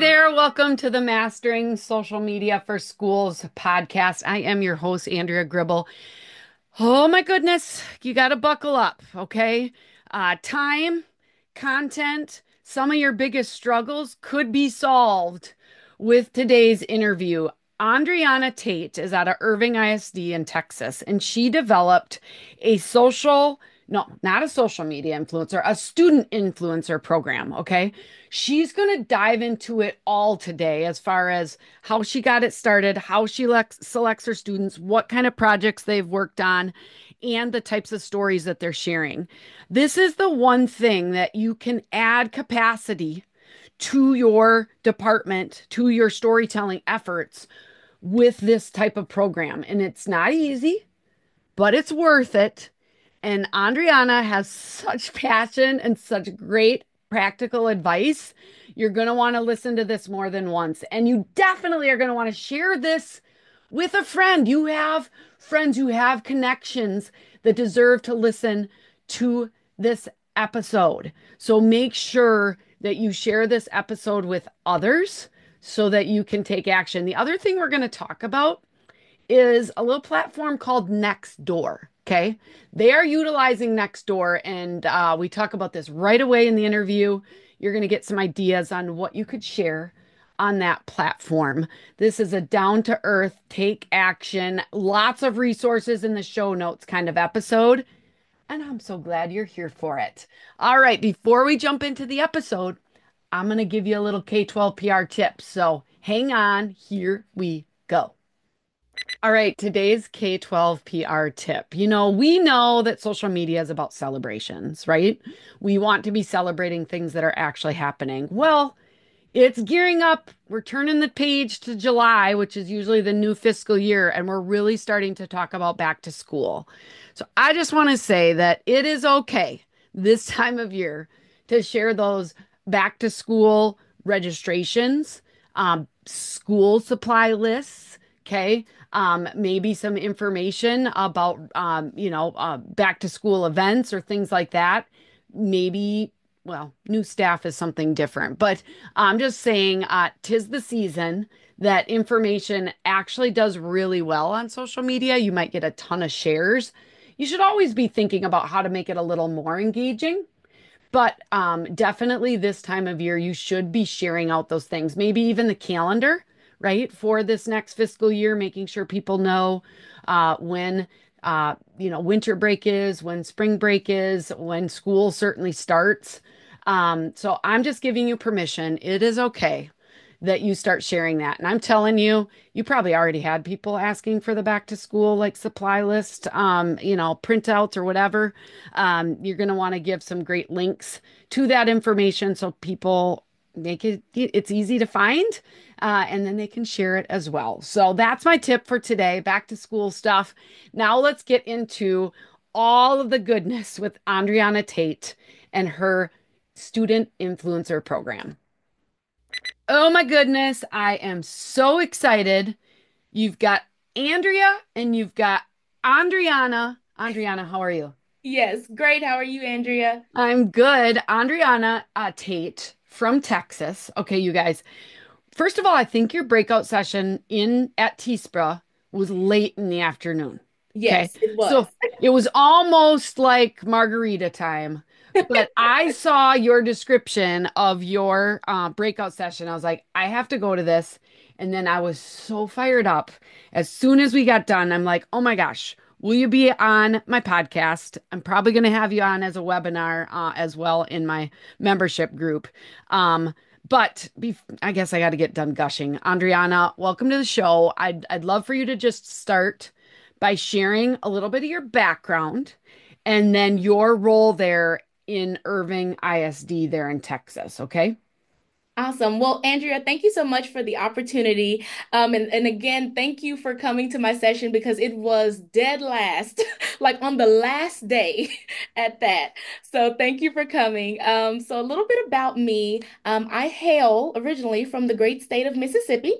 there. Welcome to the Mastering Social Media for Schools podcast. I am your host, Andrea Gribble. Oh my goodness, you got to buckle up, okay? Time, content, some of your biggest struggles could be solved with today's interview. Andriana Tate is out of Irving ISD in Texas, and she developed a no, not a social media influencer, a student influencer program, okay? She's going to dive into it all today as far as how she got it started, how she selects her students, what kind of projects they've worked on, and the types of stories that they're sharing. This is the one thing that you can add capacity to your department, to your storytelling efforts with this type of program. And it's not easy, but it's worth it. And Andriana has such passion and such great practical advice. You're going to want to listen to this more than once. And you definitely are going to want to share this with a friend. You have friends, you have connections that deserve to listen to this episode. So make sure that you share this episode with others so that you can take action. The other thing we're going to talk about is a little platform called Nextdoor. Okay. They are utilizing Nextdoor, and we talk about this right away in the interview. You're going to get some ideas on what you could share on that platform. This is a down to earth, take action, lots of resources in the show notes kind of episode. And I'm so glad you're here for it. All right. Before we jump into the episode, I'm going to give you a little K-12 PR tip. So hang on. Here we go. All right, today's K-12 PR tip. We know that social media is about celebrations, right? We want to be celebrating things that are actually happening. Well, it's gearing up. We're turning the page to July, which is usually the new fiscal year, and we're really starting to talk about back to school. So I just want to say that it is okay this time of year to share those back to school registrations, school supply lists, okay? Maybe some information about, back to school events or things like that. Maybe new staff is something different, but I'm just saying, 'tis the season that information actually does really well on social media. You might get a ton of shares. You should always be thinking about how to make it a little more engaging. But definitely this time of year, you should be sharing out those things. Maybe even the calendar, right, for this next fiscal year, making sure people know when winter break is, when spring break is, when school certainly starts. So I'm just giving you permission. It is okay that you start sharing that. And I'm telling you, you probably already had people asking for the back to school like supply list, printouts or whatever. You're going to want to give some great links to that information so people make it's easy to find, and then they can share it as well. So that's my tip for today, back to school stuff. Now let's get into all of the goodness with Andriana Tate and her student influencer program. Oh my goodness, I am so excited. You've got Andrea and you've got Andriana. Andriana, how are you? Yes, great. How are you, Andrea? I'm good. Andriana Tate from Texas. Okay, you guys. First of all, I think your breakout session in at Teespra was late in the afternoon. Okay. Yes, it was. So it was almost like margarita time. But I saw your description of your breakout session. I was like, I have to go to this. And then I was so fired up. As soon as we got done, I'm like, oh my gosh, will you be on my podcast? I'm probably going to have you on as a webinar as well in my membership group. I guess I got to get done gushing. Andriana, welcome to the show. I'd love for you to just start by sharing a little bit of your background and then your role there in Irving ISD there in Texas, okay? Awesome. Well, Andrea, thank you so much for the opportunity. And again, thank you for coming to my session because it was dead last, like on the last day at that. So thank you for coming. So a little bit about me. I hail originally from the great state of Mississippi.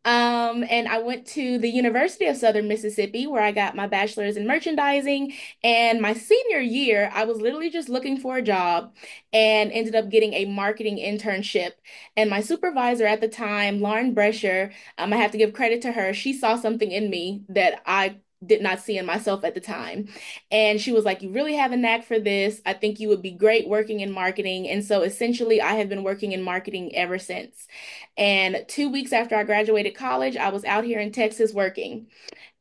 And I went to the University of Southern Mississippi where I got my bachelor's in merchandising. And my senior year, I was literally just looking for a job and ended up getting a marketing internship. And my supervisor at the time, Lauren Brescher, I have to give credit to her. She saw something in me that I did not see in myself at the time. And she was like, "You really have a knack for this. I think you would be great working in marketing." And so essentially, I have been working in marketing ever since. And 2 weeks after I graduated college, I was out here in Texas working.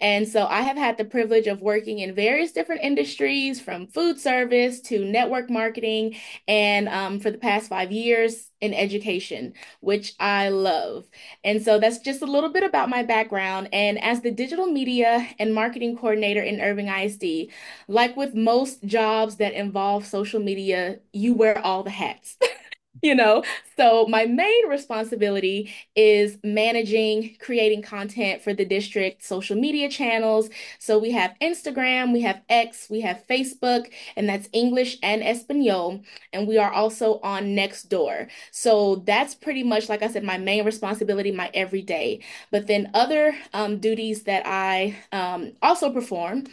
And so I have had the privilege of working in various different industries, from food service to network marketing, and for the past 5 years in education, which I love. And so that's just a little bit about my background. And as the digital media and marketing coordinator in Irving ISD, like with most jobs that involve social media, you wear all the hats. You know, so my main responsibility is managing, creating content for the district social media channels. So we have Instagram, we have X, we have Facebook, and that's English and Espanol. And we are also on Nextdoor. So that's pretty much, like I said, my main responsibility, my everyday. But then other duties that I also perform,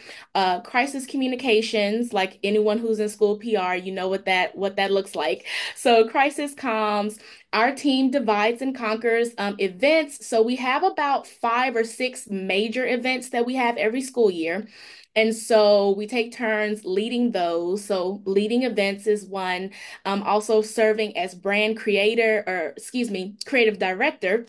crisis communications, like anyone who's in school PR, you know what that looks like. So crisis comms, our team divides and conquers events. So we have about 5 or 6 major events that we have every school year. And so we take turns leading those. So leading events is one. Also serving as brand creator, or excuse me, creative director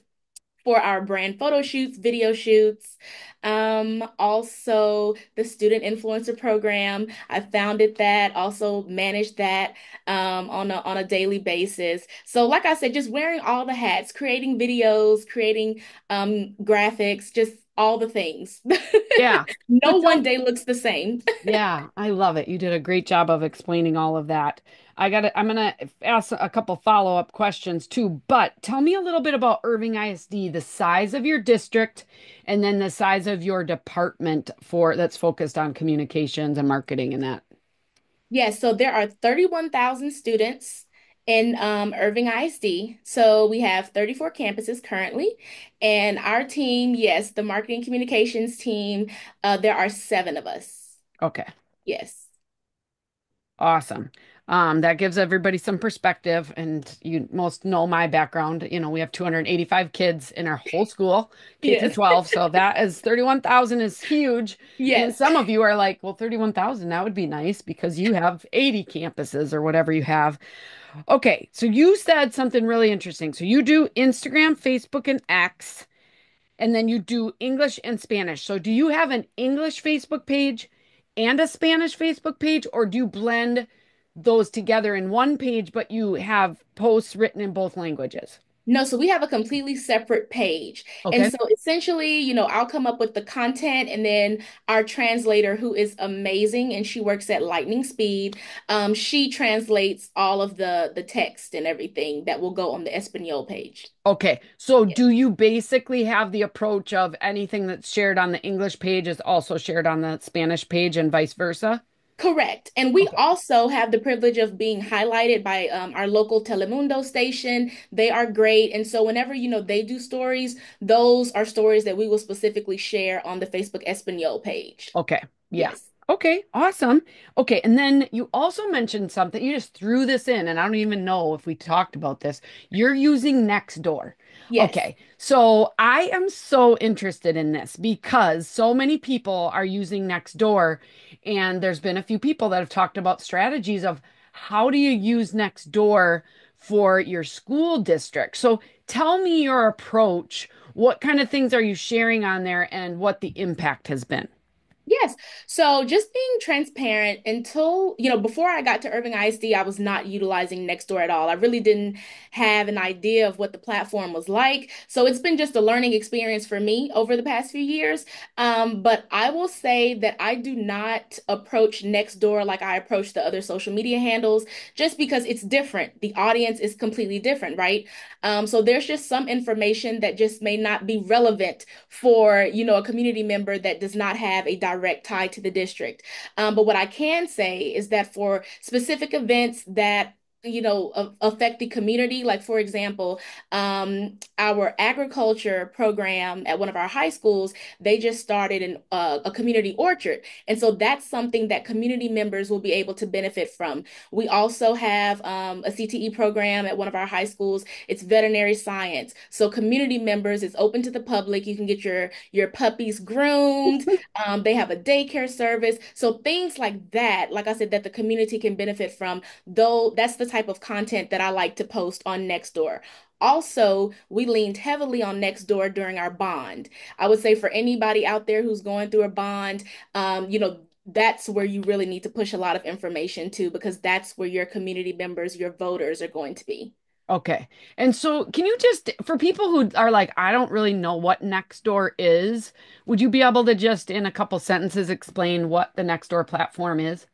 for our brand photo shoots, video shoots. Also the student influencer program. I founded that, also managed that on a daily basis. So like I said, just wearing all the hats, creating videos, creating graphics, just all the things. Yeah. So No one tell day looks the same. Yeah, I love it. You did a great job of explaining all of that. I'm gonna ask a couple follow-up questions too, but tell me a little bit about Irving ISD, the size of your district, and then the size of your department for that's focused on communications and marketing and that. Yes, so there are 31,000 students in Irving ISD. So we have 34 campuses currently. And our team, yes, the marketing communications team, there are 7 of us. Okay. Yes. Awesome. That gives everybody some perspective, and you most know my background. You know, we have 285 kids in our whole school, K through Yes. 12. So that is 31,000 is huge. And then Yes. some of you are like, well, 31,000, that would be nice because you have 80 campuses or whatever you have. Okay, so you said something really interesting. So you do Instagram, Facebook, and X, and then you do English and Spanish. So do you have an English Facebook page and a Spanish Facebook page, or do you blend those together in one page, but you have posts written in both languages? No, so we have a completely separate page. And Okay. so essentially, I'll come up with the content, and then our translator, who is amazing and she works at lightning speed, she translates all of the text and everything that will go on the Espanol page. Okay. So Yeah. do you basically have the approach of anything that's shared on the English page is also shared on the Spanish page and vice versa? Correct. And we Okay. also have the privilege of being highlighted by our local Telemundo station. They are great. And so whenever, they do stories, those are stories that we will specifically share on the Facebook Espanol page. Okay. Yeah. Yes. Okay. Awesome. Okay. And then you also mentioned something. You just threw this in, and I don't even know if we talked about this. You're using Nextdoor. Yes. Okay. So I am so interested in this because so many people are using Nextdoor, and there's been a few people that have talked about strategies of how do you use Nextdoor for your school district. So tell me your approach. What kind of things are you sharing on there and what the impact has been? Yes. So just being transparent until, before I got to Irving ISD, I was not utilizing Nextdoor at all. I really didn't have an idea of what the platform was like. So it's been just a learning experience for me over the past few years. But I will say that I do not approach Nextdoor like I approach the other social media handles, just because it's different. The audience is completely different, right? So there's just some information that just may not be relevant for, a community member that does not have a direct tie to the district. But what I can say is that for specific events that affect the community. Like, for example, our agriculture program at one of our high schools, they just started a community orchard. And so that's something that community members will be able to benefit from. We also have a CTE program at one of our high schools. It's veterinary science. So community members, it's open to the public. You can get your puppies groomed. They have a daycare service. So things like that, like I said, that the community can benefit from, though that's the type of content that I like to post on Nextdoor. Also, we leaned heavily on Nextdoor during our bond. I would say for anybody out there who's going through a bond, that's where you really need to push a lot of information to, because that's where your community members, your voters are going to be. Okay. And so can you just, for people who are like, I don't really know what Nextdoor is, would you be able to just in a couple sentences explain what the Nextdoor platform is?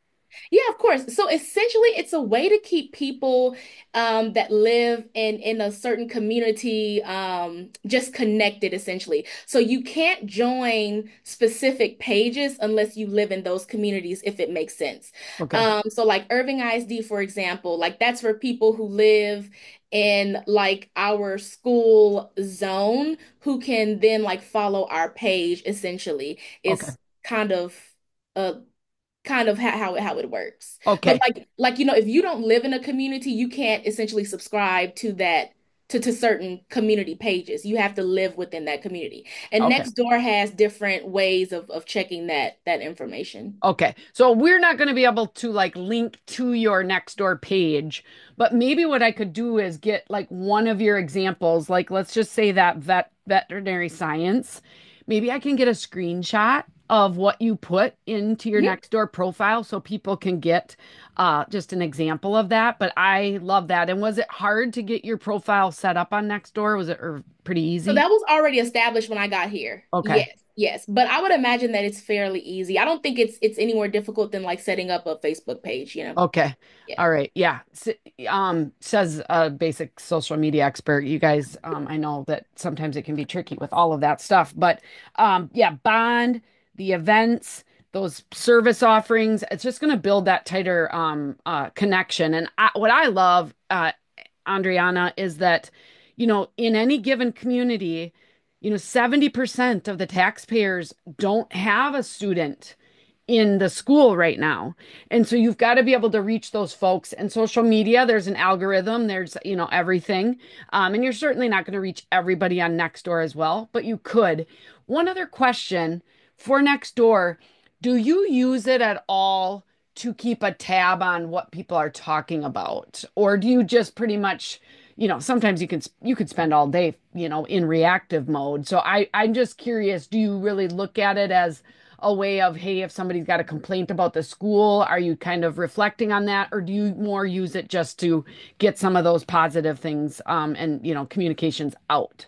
Yeah, of course. So essentially, it's a way to keep people that live in a certain community just connected, essentially. So you can't join specific pages unless you live in those communities, if it makes sense. Okay. So like Irving ISD, for example, like that's for people who live in like our school zone who can then like follow our page, essentially. Okay. It's kind of uh how it works. But Okay. if you don't live in a community, you can't essentially subscribe to that to certain community pages. You have to live within that community. And Okay. Nextdoor has different ways of checking that information. Okay. So we're not going to be able to like link to your Nextdoor page, but maybe what I could do is get like one of your examples, like let's just say that veterinary science. Maybe I can get a screenshot of what you put into your Yeah. Nextdoor profile so people can get just an example of that. But I love that. And was it hard to get your profile set up on Nextdoor? Was it or pretty So easy? that was already established when I got here. Okay. Yes, yes. But I would imagine that it's fairly easy. I don't think it's any more difficult than like setting up a Facebook page. Okay. Yeah. All right. Yeah. Says a basic social media expert. You guys, I know that sometimes it can be tricky with all of that stuff, but yeah, bond, the events, those service offerings, it's just going to build that tighter connection. And what I love, Andriana, is that, in any given community, 70% of the taxpayers don't have a student in the school right now. And so you've got to be able to reach those folks. And social media, there's an algorithm, there's, everything. And you're certainly not going to reach everybody on Nextdoor as well, but you could. One other question for Nextdoor, do you use it at all to keep a tab on what people are talking about? Or do you just pretty much, sometimes you could spend all day, in reactive mode. So I'm just curious, do you really look at it as a way of, hey, if somebody's got a complaint about the school, are you kind of reflecting on that, or do you more use it just to get some of those positive things and communications out?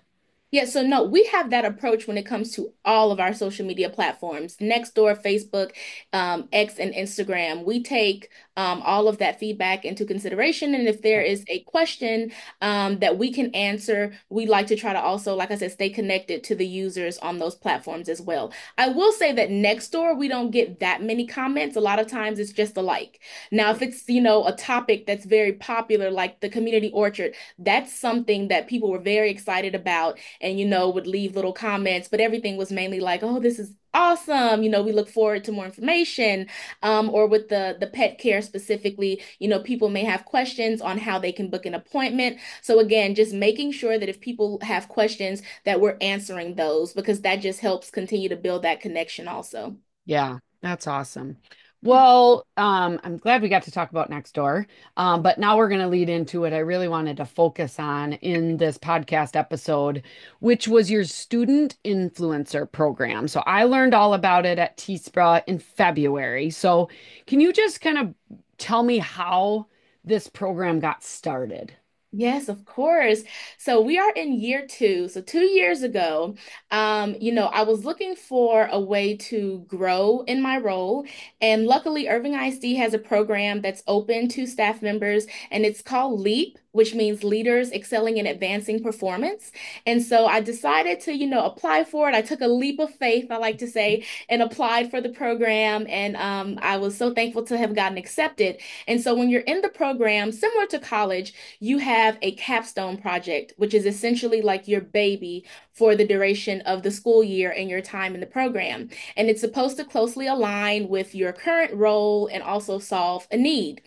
Yeah, so no, we have that approach when it comes to all of our social media platforms, Nextdoor, Facebook, X, and Instagram. We take all of that feedback into consideration. And if there is a question that we can answer, we like to try to also, like I said, stay connected to the users on those platforms as well. I will say that Nextdoor, we don't get that many comments. A lot of times it's just a like. Now, if it's, a topic that's very popular, like the community orchard, that's something that people were very excited about and would leave little comments, but everything was mainly like, oh, this is awesome, we look forward to more information. Or with the pet care specifically, people may have questions on how they can book an appointment. So again, just making sure that if people have questions that we're answering those, because that just helps continue to build that connection also. Yeah, that's awesome. Well, I'm glad we got to talk about Nextdoor, but now we're going to lead into what I really wanted to focus on in this podcast episode, which was your student influencer program. So I learned all about it at TSPRA in February. So can you just kind of tell me how this program got started? Yes, of course. So we are in year two. So 2 years ago, I was looking for a way to grow in my role. And luckily, Irving ISD has a program that's open to staff members, and it's called LEAP, which means Leaders Excelling in Advancing Performance. And so I decided to, apply for it. I took a leap of faith, I like to say, and applied for the program. And I was so thankful to have gotten accepted. And so when you're in the program, similar to college, you have a capstone project, which is essentially like your baby for the duration of the school year and your time in the program. And it's supposed to closely align with your current role and also solve a need.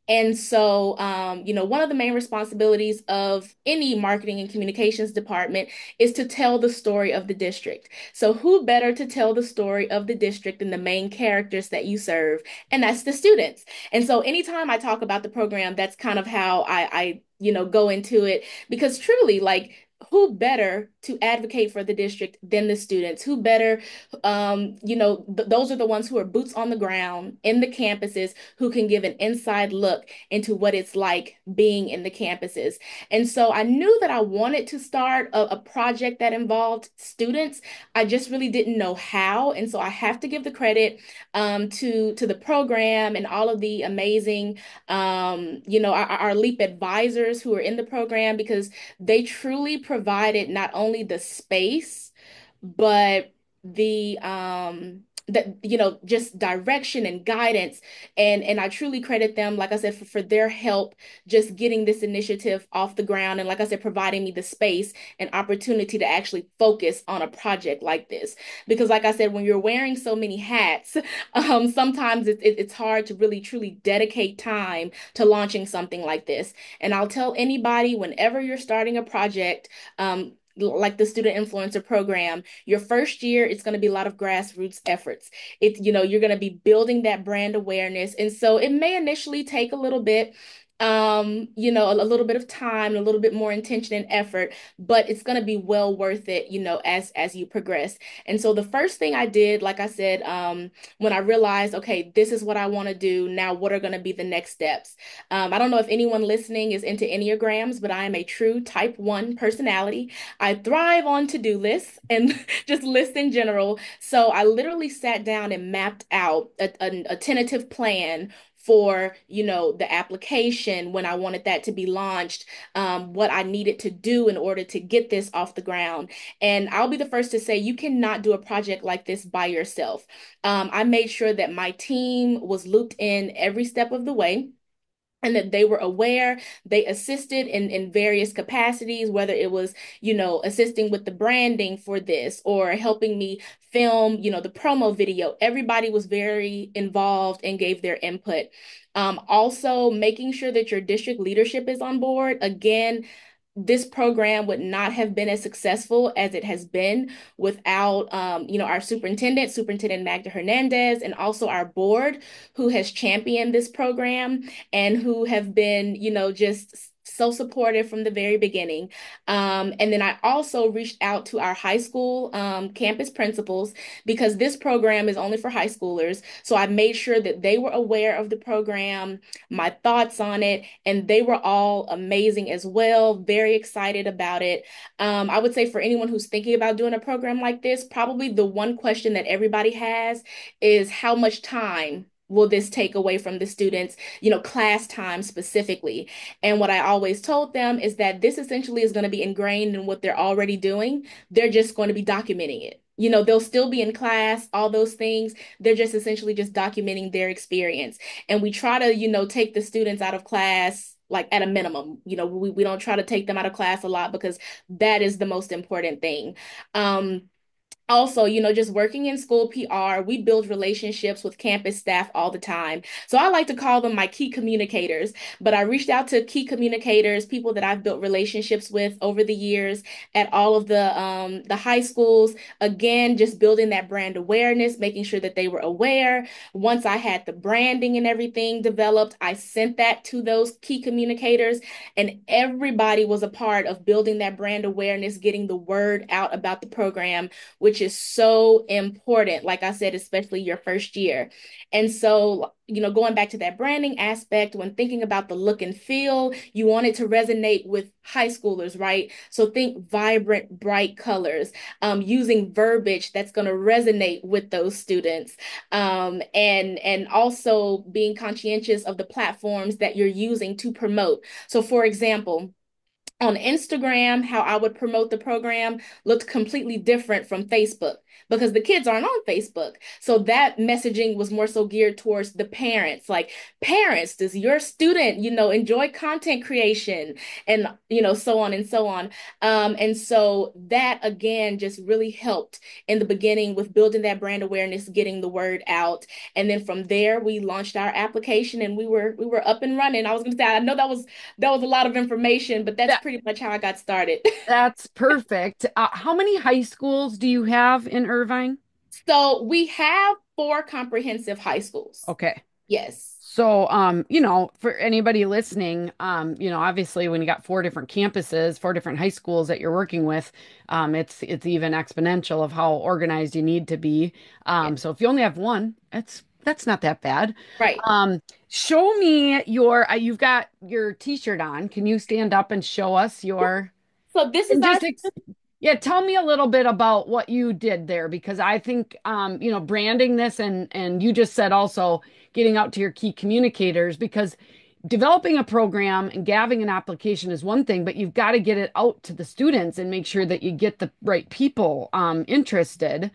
And so, one of the main responsibilities of any marketing and communications department is to tell the story of the district. So, who better to tell the story of the district than the main characters that you serve? And that's the students. And so, anytime I talk about the program, that's kind of how I go into it because truly, like, who better to advocate for the district than the students? Who better, those are the ones who are boots on the ground in the campuses who can give an inside look into what it's like being in the campuses. And so I knew that I wanted to start a project that involved students. I just really didn't know how. And so I have to give the credit to the program and all of the amazing, our LEAP advisors who are in the program because they truly provided not only the space, but the just direction and guidance, and I truly credit them, like I said, for their help just getting this initiative off the ground, and like I said, providing me the space and opportunity to actually focus on a project like this. Because like I said, when you're wearing so many hats, sometimes it's hard to really truly dedicate time to launching something like this. And I'll tell anybody, whenever you're starting a project, like the student influencer program, your first year, it's going to be a lot of grassroots efforts. You're going to be building that brand awareness. And so it may initially take a little bit, a little bit of time, a little bit more intention and effort, but it's going to be well worth it, as you progress. And so the first thing I did, like I said, when I realized, okay, this is what I want to do, now what are going to be the next steps? I don't know if anyone listening is into Enneagrams, but I am a true type 1 personality. I thrive on to-do lists and just lists in general. So I literally sat down and mapped out a tentative plan for, the application when I wanted that to be launched, what I needed to do in order to get this off the ground. And I'll be the first to say you cannot do a project like this by yourself. I made sure that my team was looped in every step of the way and that they were aware. They assisted in various capacities, whether it was, assisting with the branding for this or helping me film, the promo video. Everybody was very involved and gave their input. Also making sure that your district leadership is on board. Again, this program would not have been as successful as it has been without, our Superintendent Magda Hernandez, and also our board who has championed this program and who have been, just so supportive from the very beginning. And then I also reached out to our high school campus principals because this program is only for high schoolers. So I made sure that they were aware of the program, my thoughts on it, and they were all amazing as well, very excited about it. I would say for anyone who's thinking about doing a program like this, probably the one question that everybody has is how much time will this take away from the students, class time specifically. And what I always told them is that this essentially is going to be ingrained in what they're already doing. They're just going to be documenting it. They'll still be in class, all those things. They're just essentially just documenting their experience. And we try to, take the students out of class like at a minimum. We don't try to take them out of class a lot because that is the most important thing. Also, just working in school PR, we build relationships with campus staff all the time. So I like to call them my key communicators. But I reached out to key communicators, people that I've built relationships with over the years at all of the high schools. Again, just building that brand awareness, making sure that they were aware. Once I had the branding and everything developed, I sent that to those key communicators, and everybody was a part of building that brand awareness, getting the word out about the program, which which is so important. Like I said, especially your first year. And so, going back to that branding aspect, when thinking about the look and feel, you want it to resonate with high schoolers, right? So think vibrant, bright colors, using verbiage that's going to resonate with those students, and also being conscientious of the platforms that you're using to promote. So, for example, on Instagram, how I would promote the program looked completely different from Facebook because the kids aren't on Facebook. So that messaging was more so geared towards the parents. Like, parents, does your student, enjoy content creation and, so on and so on. And so that again just really helped in the beginning with building that brand awareness, getting the word out. And then from there, we launched our application and we were up and running. I was gonna say, I know that was a lot of information, but that's That pretty much how I got started. that's perfect. How many high schools do you have in Irvine? So we have four comprehensive high schools. Okay. Yes. So, for anybody listening, obviously when you got four different campuses, four different high schools that you're working with, it's even exponential of how organized you need to be. Yeah. So if you only have one, that's not that bad. Right. Um, Show me you've got your t-shirt on. Can you stand up and show us your So this is and our. yeah, tell me a little bit about what you did there because I think branding this and you just said also getting out to your key communicators because developing a program and having an application is one thing, but you've got to get it out to the students and make sure that you get the right people interested.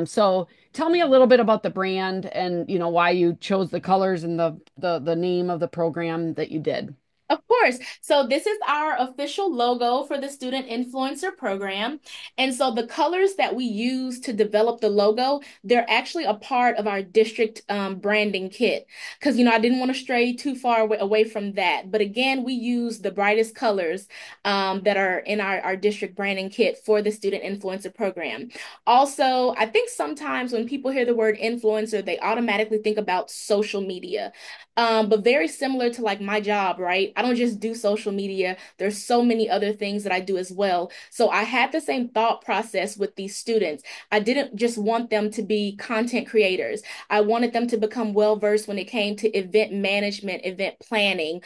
So tell me a little bit about the brand and why you chose the colors and the name of the program that you did. Of course. So this is our official logo for the Student Influencer Program. And so the colors that we use to develop the logo, they're actually a part of our district branding kit. Because, I didn't want to stray too far away from that. But again, we use the brightest colors that are in our district branding kit for the Student Influencer Program. Also, I think sometimes when people hear the word influencer, they automatically think about social media. But very similar to like my job, right? I don't just do social media. There's so many other things that I do as well. So I had the same thought process with these students. I didn't just want them to be content creators. I wanted them to become well versed when it came to event management, event planning,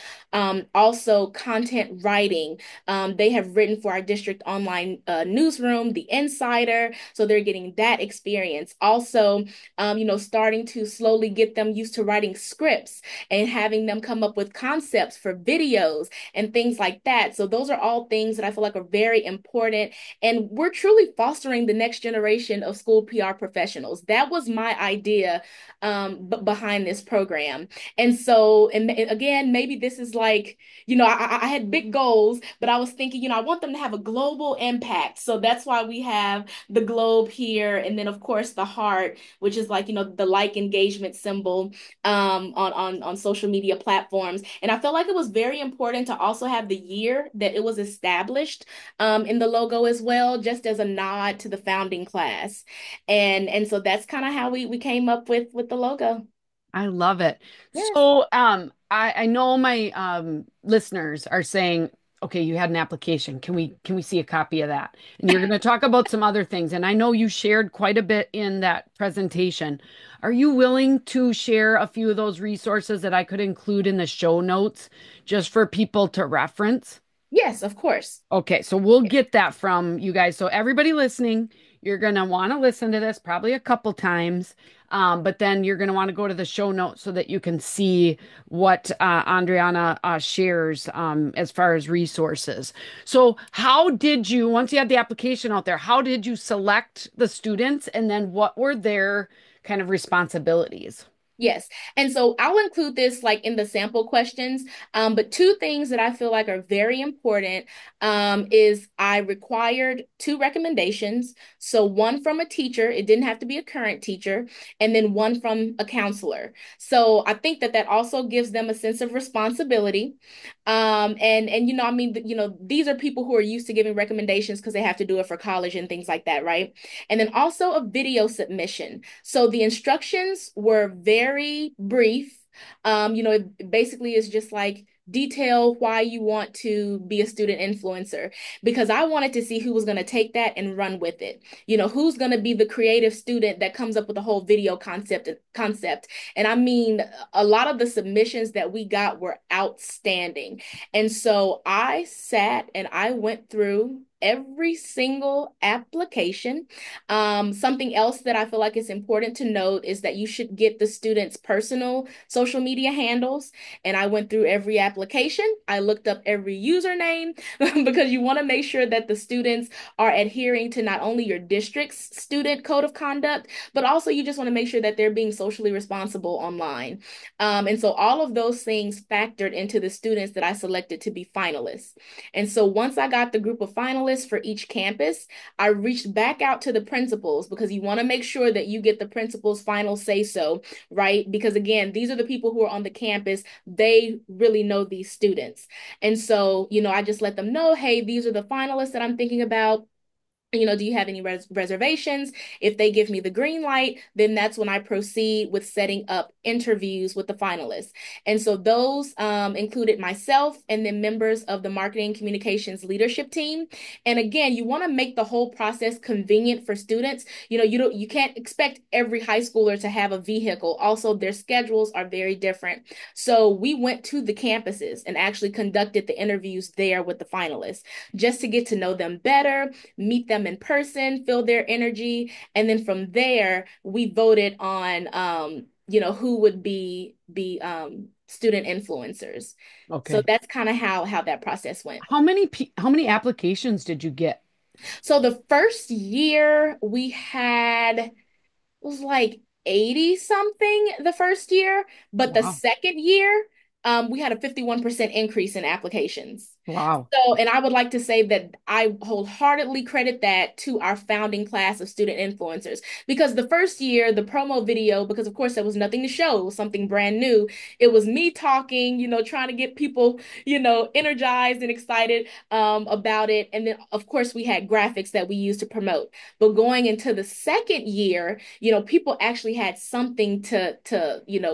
also content writing. They have written for our district online newsroom, The Insider. So they're getting that experience. Also, starting to slowly get them used to writing scripts and having them come up with concepts for videos and things like that. So those are all things that I feel like are very important. And we're truly fostering the next generation of school PR professionals. That was my idea behind this program. And so, and again, maybe this is like, I had big goals, but I was thinking, I want them to have a global impact. So that's why we have the globe here. And then, of course, the heart, which is like, the like engagement symbol on social media platforms. And I felt like it was very important to also have the year that it was established in the logo as well, just as a nod to the founding class. And so that's kind of how we came up with the logo. I love it. Yes. So, I know my listeners are saying, okay, you had an application. Can we see a copy of that? And you're going to talk about some other things. And I know you shared quite a bit in that presentation. Are you willing to share a few of those resources that I could include in the show notes just for people to reference? Yes, of course. Okay, so we'll get that from you guys. So everybody listening, you're gonna want to listen to this probably a couple times, but then you're gonna want to go to the show notes so that you can see what Andriana shares as far as resources. So how did you, once you had the application out there, how did you select the students, and then what were their kind of responsibilities? Yes. And so I'll include this like in the sample questions. But two things that I feel like are very important is I required two recommendations. So one from a teacher, it didn't have to be a current teacher, and then one from a counselor. So I think that that also gives them a sense of responsibility. And I mean, these are people who are used to giving recommendations because they have to do it for college and things like that, right? And then also a video submission. So the instructions were very brief. It basically is just like detail why you want to be a student influencer, because I wanted to see who was going to take that and run with it. Who's going to be the creative student that comes up with a whole video concept. And I mean, a lot of the submissions that we got were outstanding. And so I sat and I went through every single application. Something else that I feel like is important to note is that you should get the students' personal social media handles. And I went through every application. I looked up every username because you want to make sure that the students are adhering to not only your district's student code of conduct, but also you just want to make sure that they're being socially responsible online. And so all of those things factored into the students that I selected to be finalists. And so once I got the group of finalists for each campus, I reached back out to the principals because you want to make sure that you get the principal's final say so, right? Because again, these are the people who are on the campus. They really know these students. And so, I just let them know, hey, these are the finalists that I'm thinking about. Do you have any reservations? If they give me the green light, then that's when I proceed with setting up interviews with the finalists. And so those included myself and then members of the marketing communications leadership team. And again, you want to make the whole process convenient for students. You can't expect every high schooler to have a vehicle. Also, their schedules are very different. So we went to the campuses and actually conducted the interviews there with the finalists just to get to know them better, meet them in person, feel their energy, and then from there we voted on who would be student influencers. So Okay. that's kind of how that process went. How many applications did you get? So the first year we had was like 80 something the first year, but the Wow. second year we had a 51% increase in applications. Wow. So, and I would like to say that I wholeheartedly credit that to our founding class of student influencers. Because the first year, the promo video, because of course there was nothing to show, it was something brand new. It was me talking, trying to get people, energized and excited about it. And then, of course, we had graphics that we used to promote. But going into the second year, people actually had something to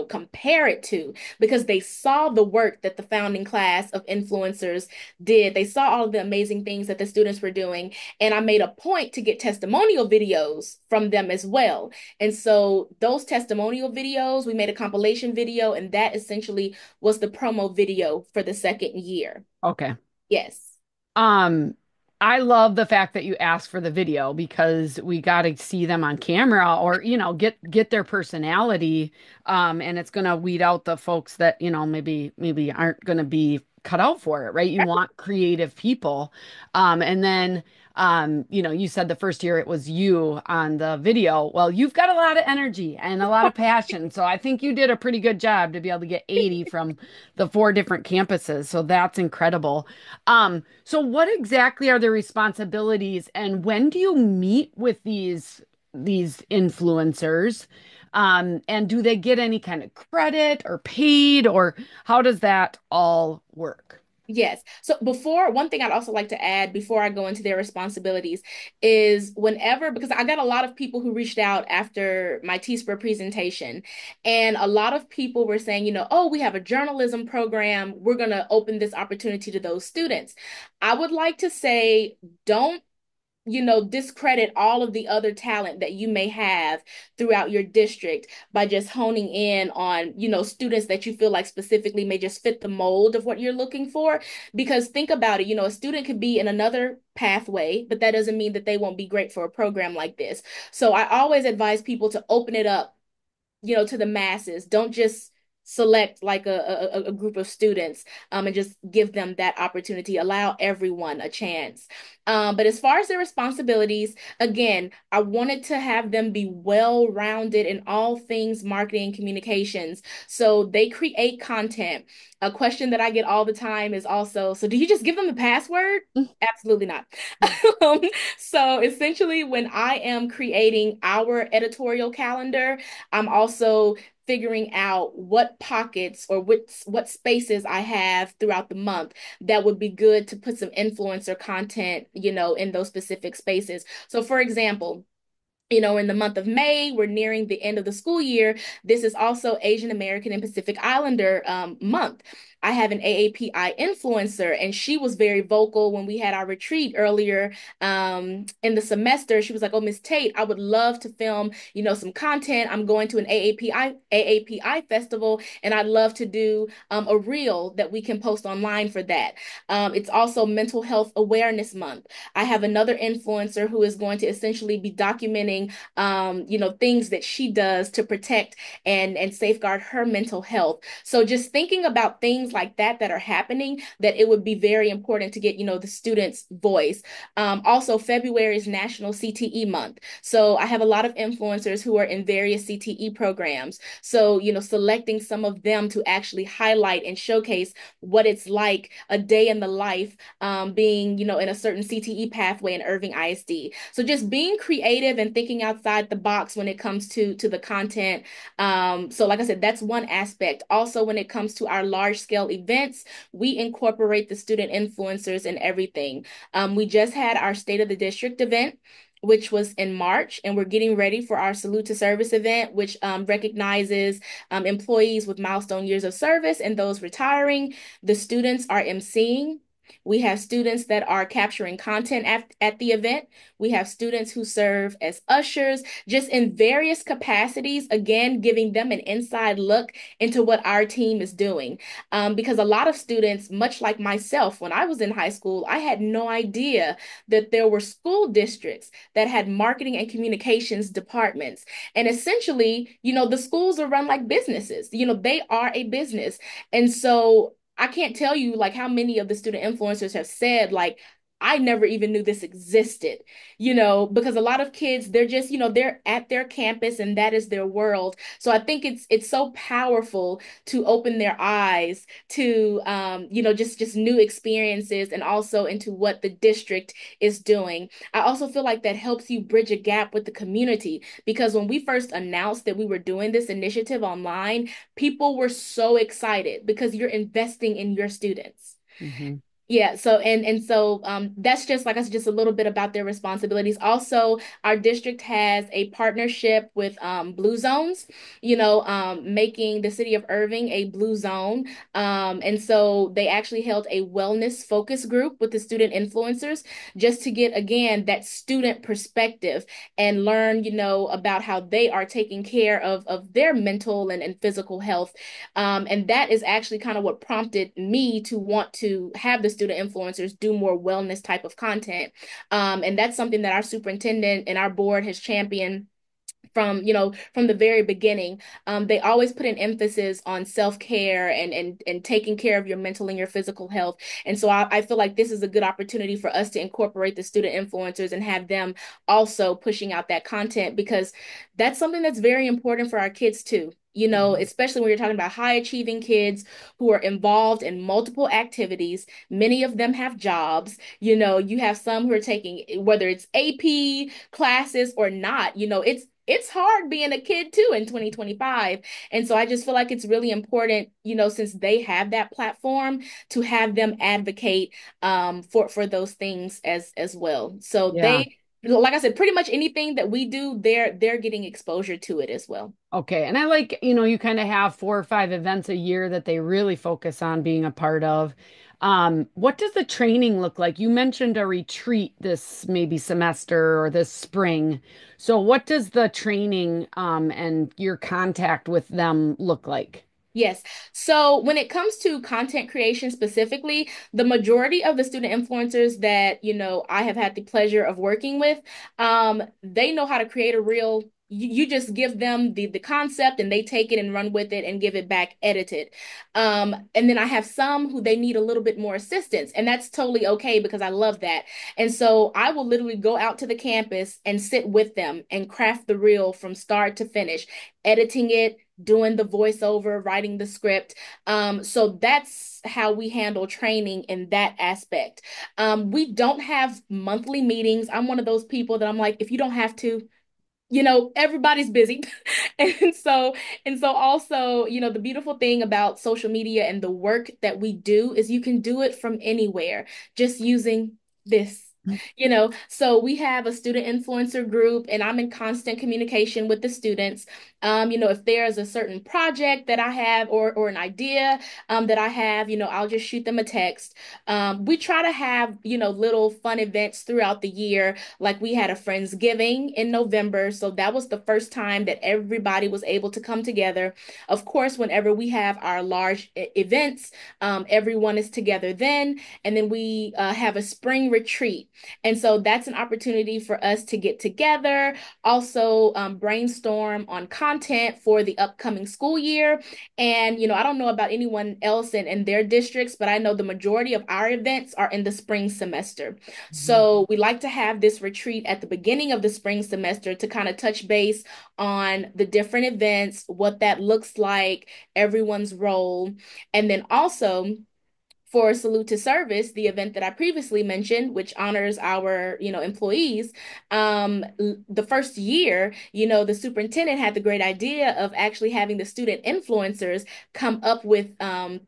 compare it to because they saw the work that the founding class of influencers did. They saw all of the amazing things that the students were doing. And I made a point to get testimonial videos from them as well. And so those testimonial videos, we made a compilation video, and that essentially was the promo video for the second year. Okay. Yes. Um, I love the fact that you asked for the video because we got to see them on camera or, get their personality. And it's gonna weed out the folks that, maybe aren't gonna be cut out for it, right? You want creative people. And then you said the first year it was you on the video. Well, you've got a lot of energy and a lot of passion. So I think you did a pretty good job to be able to get 80 from the four different campuses. So that's incredible. So what exactly are the responsibilities and when do you meet with these influencers? And do they get any kind of credit or paid or how does that all work? Yes. So one thing I'd also like to add before I go into their responsibilities is whenever, because I got a lot of people who reached out after my TSPR presentation, and a lot of people were saying, oh, we have a journalism program. We're going to open this opportunity to those students. I would like to say, don't discredit all of the other talent that you may have throughout your district by just honing in on, students that you feel like specifically may just fit the mold of what you're looking for. Because think about it, a student could be in another pathway, but that doesn't mean that they won't be great for a program like this. So I always advise people to open it up to the masses. Don't just select like a group of students and just give them that opportunity. Allow everyone a chance. But as far as their responsibilities, again, I wanted to have them be well-rounded in all things marketing and communications. So they create content. A question that I get all the time is also, so do you just give them the password? Absolutely not. Um, so essentially, when I am creating our editorial calendar, I'm also figuring out what pockets or what spaces I have throughout the month that would be good to put some influencer content, in those specific spaces. So for example, In the month of May, we're nearing the end of the school year. This is also Asian American and Pacific Islander month. I have an AAPI influencer, and she was very vocal when we had our retreat earlier in the semester. She was like, "Oh, Miss Tate, I would love to film, some content. I'm going to an AAPI festival, and I'd love to do a reel that we can post online for that." It's also Mental Health Awareness Month. I have another influencer who is going to essentially be documenting, things that she does to protect and safeguard her mental health. So just thinking about things like that are happening, that it would be very important to get, the students' voice. Also, February is National CTE Month. So I have a lot of influencers who are in various CTE programs. So, selecting some of them to actually highlight and showcase what it's like a day in the life, being, in a certain CTE pathway in Irving ISD. So just being creative and thinking outside the box when it comes to the content. So like I said, that's one aspect. Also, when it comes to our large scale events, we incorporate the student influencers in everything. We just had our State of the District event, which was in March, and we're getting ready for our Salute to Service event, which recognizes employees with milestone years of service and those retiring. The students are emceeing. We have students that are capturing content at the event. We have students who serve as ushers, just in various capacities, again, giving them an inside look into what our team is doing. Because a lot of students, much like myself, when I was in high school, I had no idea that there were school districts that had marketing and communications departments. And essentially, the schools are run like businesses. They are a business. And so I can't tell you like how many of the student influencers have said like, I never even knew this existed, because a lot of kids, they're just, they're at their campus and that is their world. So I think it's so powerful to open their eyes to, just new experiences and also into what the district is doing. I also feel like that helps you bridge a gap with the community, because when we first announced that we were doing this initiative online, people were so excited because you're investing in your students. Hmm. Yeah, so and so that's just like I said, just a little bit about their responsibilities. Also, our district has a partnership with Blue Zones, making the city of Irving a blue zone. And so they actually held a wellness focus group with the student influencers just to get again that student perspective and learn, about how they are taking care of their mental and physical health. And that is actually kind of what prompted me to want to have the student influencers do more wellness type of content. And that's something that our superintendent and our board has championed from the very beginning. They always put an emphasis on self-care and taking care of your mental and your physical health. And so I feel like this is a good opportunity for us to incorporate the student influencers and have them also pushing out that content, because that's something that's very important for our kids too. Especially when you're talking about high achieving kids who are involved in multiple activities. Many of them have jobs. You have some who are taking, whether it's AP classes or not, it's hard being a kid too in 2025. And so I just feel like it's really important, since they have that platform, to have them advocate for those things as well. So Yeah. they, like I said, pretty much anything that we do, they're getting exposure to it as well. Okay. And I like, you kind of have 4 or 5 events a year that they really focus on being a part of. What does the training look like? You mentioned a retreat this maybe semester or this spring. So what does the training and your contact with them look like? Yes. So when it comes to content creation specifically, the majority of the student influencers that, I have had the pleasure of working with, they know how to create a reel. You just give them the concept and they take it and run with it and give it back edited. And then I have some who they need a little bit more assistance, and that's totally okay because I love that. And so I will literally go out to the campus and sit with them and craft the reel from start to finish, editing it, doing the voiceover, writing the script. So that's how we handle training in that aspect. We don't have monthly meetings. I'm one of those people that I'm like, if you don't have to, everybody's busy. And so also, the beautiful thing about social media and the work that we do is you can do it from anywhere, just using this. So we have a student influencer group, and I'm in constant communication with the students. If there's a certain project that I have or an idea that I have, I'll just shoot them a text. We try to have, little fun events throughout the year. Like we had a Friendsgiving in November, so that was the first time that everybody was able to come together. Of course, whenever we have our large events, everyone is together then, and then we have a spring retreat. And so that's an opportunity for us to get together, also brainstorm on content for the upcoming school year. And, I don't know about anyone else in their districts, but I know the majority of our events are in the spring semester. Mhm. So we like to have this retreat at the beginning of the spring semester to kind of touch base on the different events, what that looks like, everyone's role. And then also, for Salute to Service, the event that I previously mentioned, which honors our, employees, the first year, the superintendent had the great idea of actually having the student influencers come up with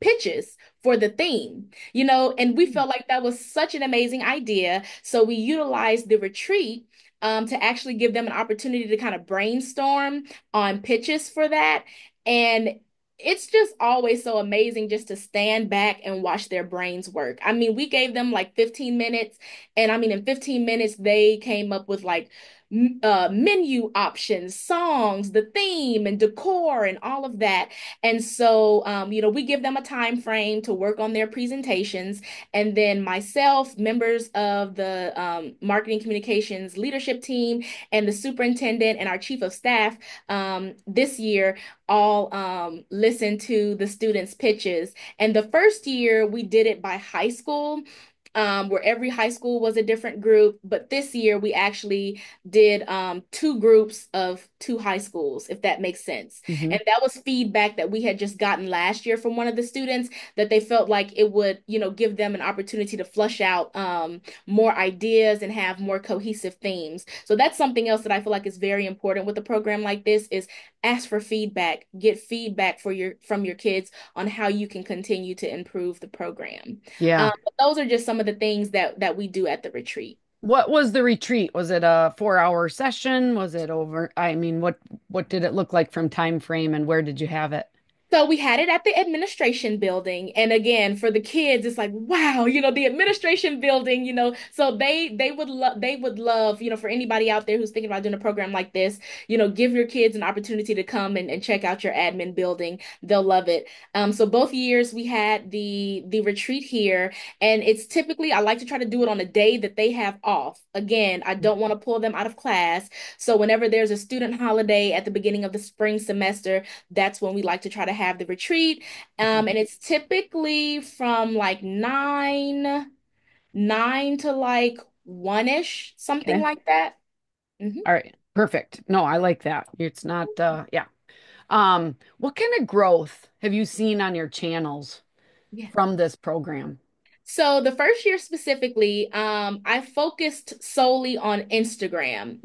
pitches for the theme, and we felt like that was such an amazing idea. So we utilized the retreat to actually give them an opportunity to kind of brainstorm on pitches for that. And it's just always so amazing just to stand back and watch their brains work. I mean, we gave them like 15 minutes, and I mean, in 15 minutes, they came up with like menu options, songs, the theme, and decor, and all of that. And so, we give them a time frame to work on their presentations. And then myself, members of the marketing communications leadership team, and the superintendent and our chief of staff this year all listen to the students' pitches. And the first year we did it by high school, where every high school was a different group. But this year we actually did two groups of two high schools, if that makes sense. Mhm. And that was feedback that we had just gotten last year from one of the students that they felt like it would, give them an opportunity to flush out more ideas and have more cohesive themes. So that's something else that I feel like is very important with a program like this is ask for feedback, get feedback from your kids on how you can continue to improve the program. Yeah. But those are just some of the things that we do at the retreat. What was the retreat? Was it a 4 hour session? Was it over? I mean, what did it look like from time frame and where did you have it? So we had it at the administration building. And again, for the kids, it's like, wow, the administration building, so they would love, for anybody out there who's thinking about doing a program like this, give your kids an opportunity to come and check out your admin building. They'll love it. So both years we had the retreat here, and it's typically I like to try to do it on a day that they have off. Again, I don't want to pull them out of class. So whenever there's a student holiday at the beginning of the spring semester, that's when we like to try to have the retreat. And it's typically from like nine to like one-ish, something Okay. like that. Hmm. All right. Perfect. No, I like that. It's not yeah. What kind of growth have you seen on your channels Yeah. from this program? So the first year specifically, I focused solely on Instagram.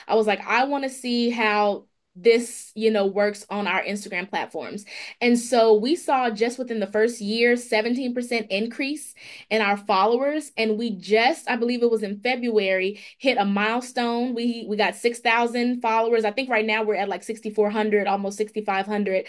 I was like, I want to see how this, works on our Instagram platforms. And so we saw just within the first year, 17% increase in our followers. And we just, I believe it was in February, hit a milestone. We got 6,000 followers. I think right now we're at like 6,400, almost 6,500.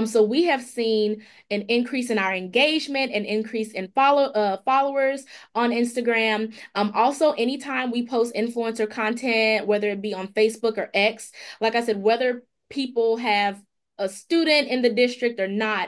So we have seen an increase in our engagement, an increase in followers on Instagram. Also, anytime we post influencer content, whether it be on Facebook or X, like I said, whether people have a student in the district or not,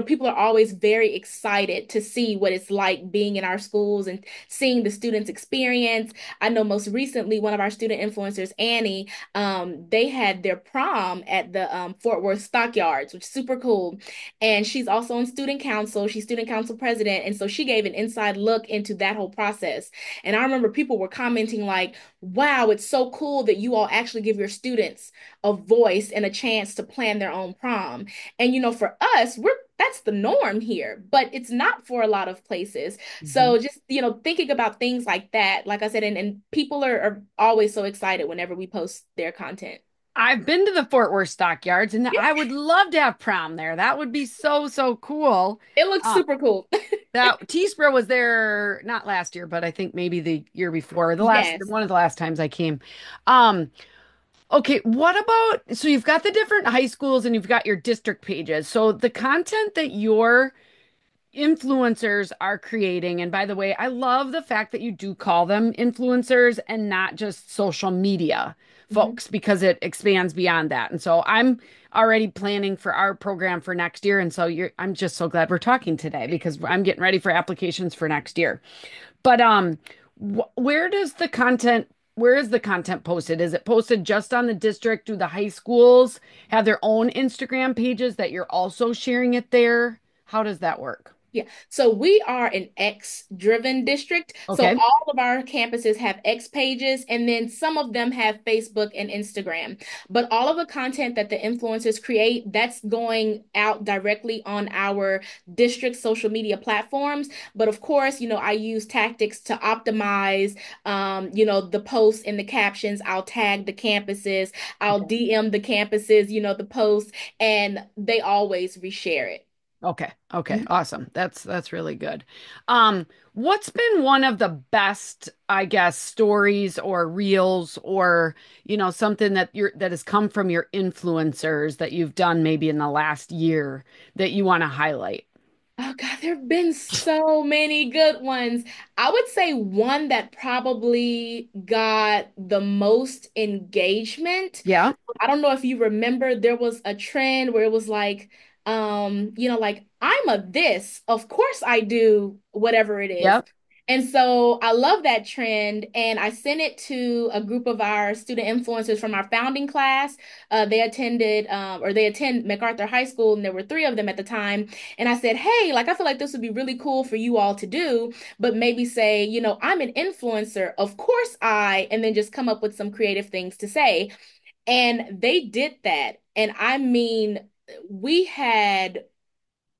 people are always very excited to see what it's like being in our schools and seeing the students' experience. I know most recently one of our student influencers, Annie, they had their prom at the Fort Worth Stockyards, which is super cool. And she's also on student council. She's student council president. And so she gave an inside look into that whole process. And I remember people were commenting like, wow, it's so cool that you all actually give your students a voice and a chance to plan their own prom. And for us, that's the norm here, but it's not for a lot of places. Mhm. So just, thinking about things like that, like I said, and people are always so excited whenever we post their content. I've been to the Fort Worth Stockyards and Yeah, I would love to have prom there. That would be so, so cool. it looks Uh, super cool. That Teespro was there not last year, but I think maybe the year before. The last Yes. one of the last times I came. Um, okay, what about so you've got the different high schools and you've got your district pages. So the content that your influencers are creating, and by the way, I love the fact that you do call them influencers and not just social media Mhm. folks because it expands beyond that. And so I'm already planning for our program for next year. And so I'm just so glad we're talking today because I'm getting ready for applications for next year. But where does the content where is the content posted? Is it posted just on the district? Do the high schools have their own Instagram pages that you're also sharing it there? How does that work? Yeah. So we are an X-driven district. So Okay. all of our campuses have X pages, and then some of them have Facebook and Instagram. But all of the content that the influencers create, that's going out directly on our district social media platforms. But of course, I use tactics to optimize, the posts and the captions. I'll tag the campuses, I'll Okay. DM the campuses, the posts, and they always reshare it. Okay. Okay. Awesome. That's really good. What's been one of the best, I guess, stories or reels or, something that has come from your influencers that you've done maybe in the last year that you want to highlight? Oh God, there have been so many good ones. I would say one that probably got the most engagement. Yeah. I don't know if you remember, there was a trend where it was like, like I'm a this, of course I do whatever it is. Yep. And so I love that trend, and I sent it to a group of our student influencers from our founding class. They attend MacArthur High School, and there were three of them at the time. And I said, hey, like I feel like this would be really cool for you all to do, but maybe say, I'm an influencer, of course and then just come up with some creative things to say. And they did that. And I mean, we had,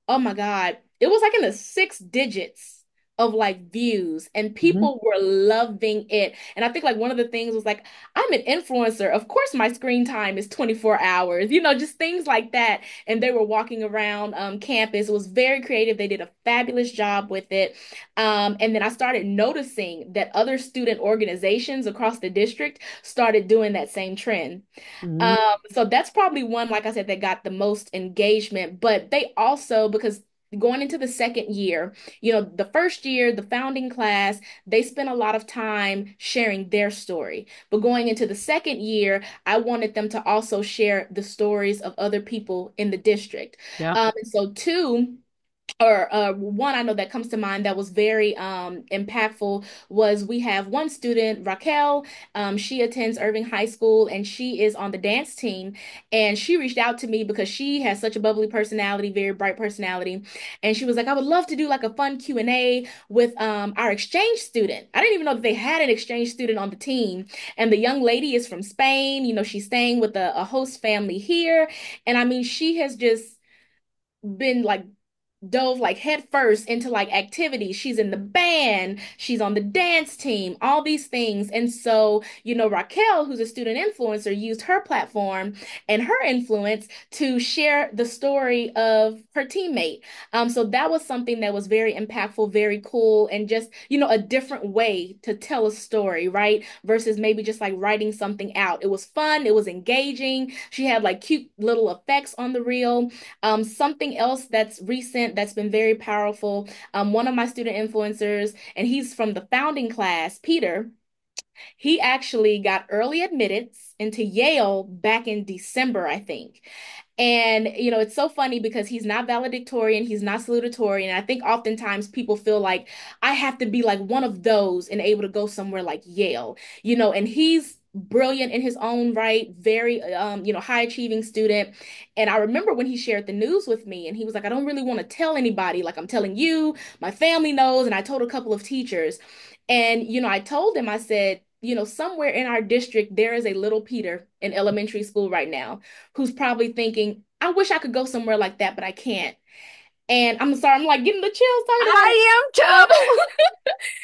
oh my God, it was like in the six digits of like views, and Mhm. people were loving it. And I think like one of the things was like, I'm an influencer. Of course, my screen time is 24 hours, just things like that. And they were walking around campus. It was very creative. They did a fabulous job with it. And then I started noticing that other student organizations across the district started doing that same trend. Mhm. So that's probably one, like I said, that got the most engagement. But they also, because going into the second year, the first year, the founding class, they spent a lot of time sharing their story. But going into the second year, I wanted them to also share the stories of other people in the district. Yeah. And so two, or one I know that comes to mind that was very impactful was we have one student, Raquel. She attends Irving High School and she is on the dance team. And she reached out to me because she has such a bubbly personality, very bright personality. And she was like, I would love to do like a fun Q&A with our exchange student. I didn't even know that they had an exchange student on the team. And the young lady is from Spain. She's staying with a host family here. And I mean, she has just been like dove like head first into like activities. She's in the band, she's on the dance team, all these things. And so, Raquel, who's a student influencer, used her platform and her influence to share the story of her teammate. So that was something that was very impactful, very cool, and just, a different way to tell a story, right? Versus maybe just like writing something out. It was fun, it was engaging. She had like cute little effects on the reel. Something else that's recent that's been very powerful. One of my student influencers, and he's from the founding class, Peter. He actually got early admittance into Yale back in December, I think. And, it's so funny because he's not valedictorian, he's not salutatorian. And I think oftentimes people feel like I have to be like one of those and able to go somewhere like Yale, and he's brilliant in his own right, very, high achieving student. And I remember when he shared the news with me and he was like, I don't really want to tell anybody. Like I'm telling you, my family knows. And I told a couple of teachers. And, I told him, I said, somewhere in our district, there is a little Peter in elementary school right now who's probably thinking, I wish I could go somewhere like that, but I can't. And I'm sorry, I'm like getting the chills talking about it. I am too. Um,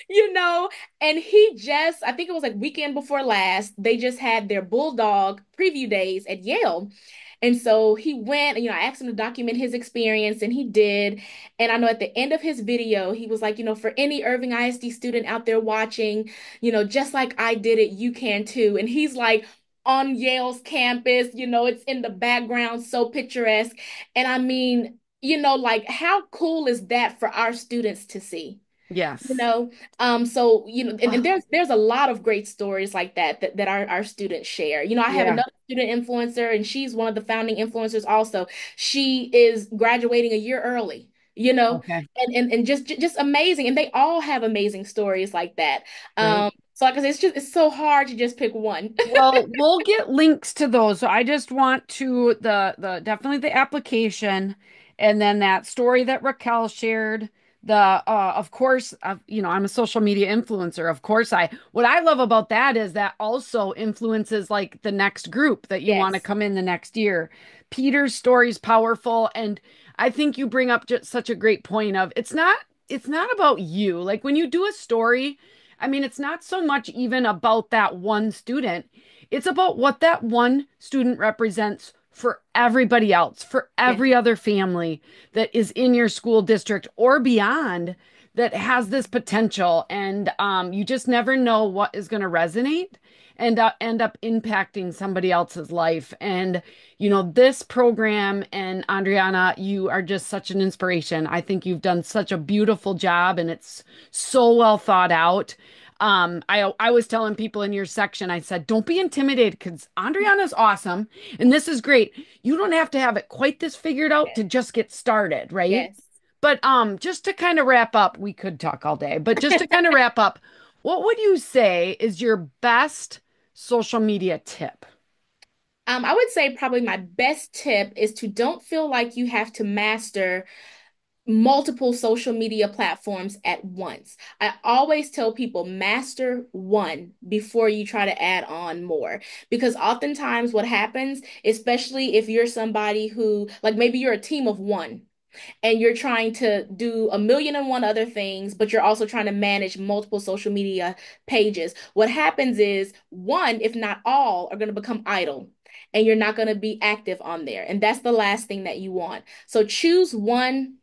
you know, and he just, I think it was like weekend before last, they just had their Bulldog preview days at Yale. And so he went, and, I asked him to document his experience, and he did. And I know at the end of his video, he was like, for any Irving ISD student out there watching, just like I did it, you can too. And he's like, on Yale's campus, it's in the background, so picturesque. And I mean, like how cool is that for our students to see? You Yes. know, so and Oh, there's a lot of great stories like that our students share. I have yeah. another student influencer, and she's one of the founding influencers also. She is graduating a year early, Okay. and just amazing. And they all have amazing stories like that. Great. So like I said, it's so hard to just pick one. Well, we'll get links to those. So I just want to the definitely the application and then that story that Raquel shared. The of course, I'm a social media influencer. Of course, I what I love about that is that also influences like the next group that you want to Yes, come in the next year. Peter's story is powerful, and I think you bring up just such a great point of it's not about you. Like when you do a story, I mean, it's not so much even about that one student. It's about what that one student represents for everybody else, for yes, every other family that is in your school district or beyond that has this potential. And you just never know what is going to resonate and end up impacting somebody else's life. And, this program and Andriana, you are just such an inspiration. I think you've done such a beautiful job and it's so well thought out. I was telling people in your section, I said, don't be intimidated because Andriana's awesome and this is great. You don't have to have it quite this figured out yes, to just get started, right? yes. But just to kind of wrap up, we could talk all day, but just to kind of wrap up, what would you say is your best social media tip? I would say probably my best tip is to don't feel like you have to master multiple social media platforms at once. I always tell people master one before you try to add on more. Because oftentimes what happens, especially if you're somebody who, like maybe you're a team of one and you're trying to do a million and one other things, but you're also trying to manage multiple social media pages. What happens is one, if not all, are going to become idle. And you're not going to be active on there. And that's the last thing that you want. So choose one,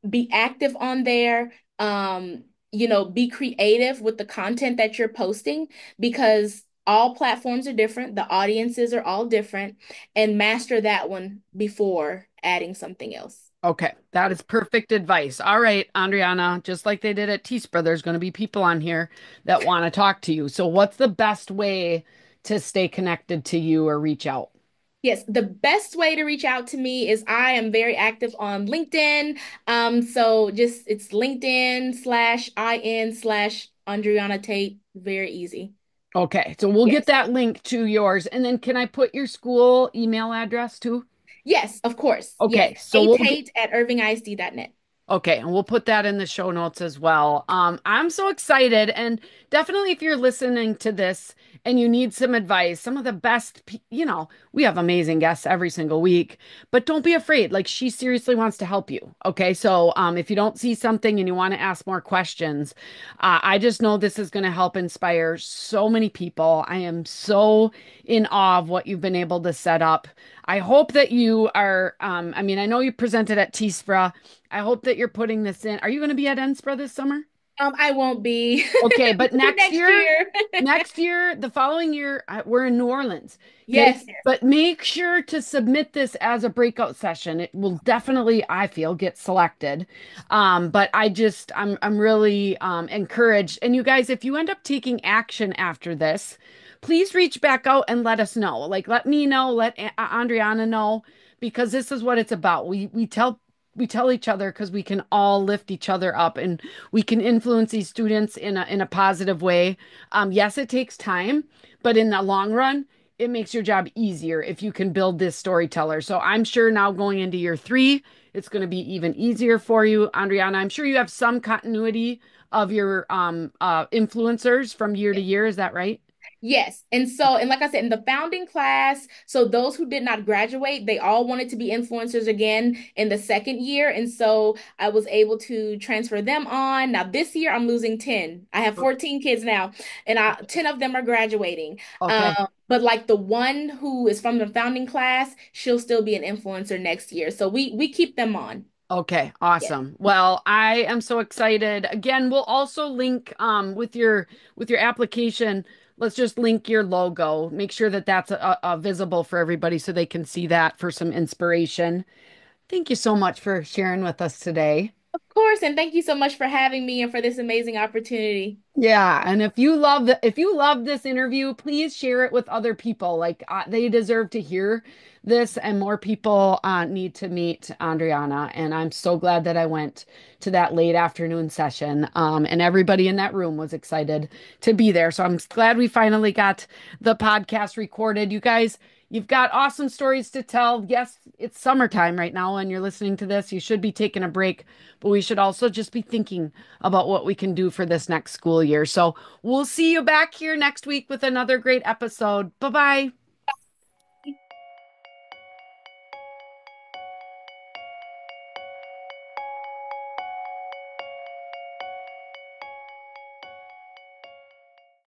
be active on there. Be creative with the content that you're posting because all platforms are different, the audiences are all different, and master that one before adding something else. Okay, that is perfect advice. All right, Andriana, just like they did at Teespra, there's going to be people on here that want to talk to you. So, what's the best way to stay connected to you or reach out? Yes, the best way to reach out to me is I am very active on LinkedIn. So just it's LinkedIn/IN/ Andriana Tate. Very easy. Okay, so we'll get Yes. that link to yours. And then can I put your school email address too? Yes, of course. Yes. Okay, so A we'll get, Tate at irvingisd.net. okay, and we'll put that in the show notes as well. I'm so excited, and definitely if you're listening to this and you need some advice, some of the best, we have amazing guests every single week, but don't be afraid. Like she seriously wants to help you. Okay, so if you don't see something and you want to ask more questions, I just know this is going to help inspire so many people. I am so in awe of what you've been able to set up. I hope that you are. I mean, I know you presented at TSPRA. I hope that you're putting this in. Are you going to be at NSPRA this summer? I won't be. Okay, but Maybe next next year, year. the following year, we're in New Orleans. Okay, Yes, yes. but make sure to submit this as a breakout session. It will definitely, I feel, get selected. But I'm really encouraged. And you guys, if you end up taking action after this, please reach back out and let us know. Like, let me know, let Andriana know, because this is what it's about. We tell each other because we can all lift each other up and we can influence these students in a positive way. Yes, it takes time, but in the long run, it makes your job easier if you can build this storyteller. So I'm sure now going into year three, it's going to be even easier for you, Andriana. I'm sure you have some continuity of your influencers from year to year. Is that right? Yes. And like I said, in the founding class, so those who did not graduate, they all wanted to be influencers again in the second year. And so I was able to transfer them on. Now this year I'm losing 10. I have 14 kids now, and 10 of them are graduating. Okay. But like the one who is from the founding class, she'll still be an influencer next year. So we keep them on. Okay, Yeah. awesome. Well, I am so excited. Again, we'll also link with your application. Let's just link your logo. Make sure that that's visible for everybody so they can see that for some inspiration. Thank you so much for sharing with us today. Of course, and thank you so much for having me and for this amazing opportunity. Yeah, and if you love this interview, please share it with other people. Like they deserve to hear this, and more people need to meet Andriana. And I'm so glad that I went to that late afternoon session. And everybody in that room was excited to be there. So I'm glad we finally got the podcast recorded. You guys, you've got awesome stories to tell. Yes, it's summertime right now, and you're listening to this. You should be taking a break, but we should also just be thinking about what we can do for this next school year. So we'll see you back here next week with another great episode. Bye bye.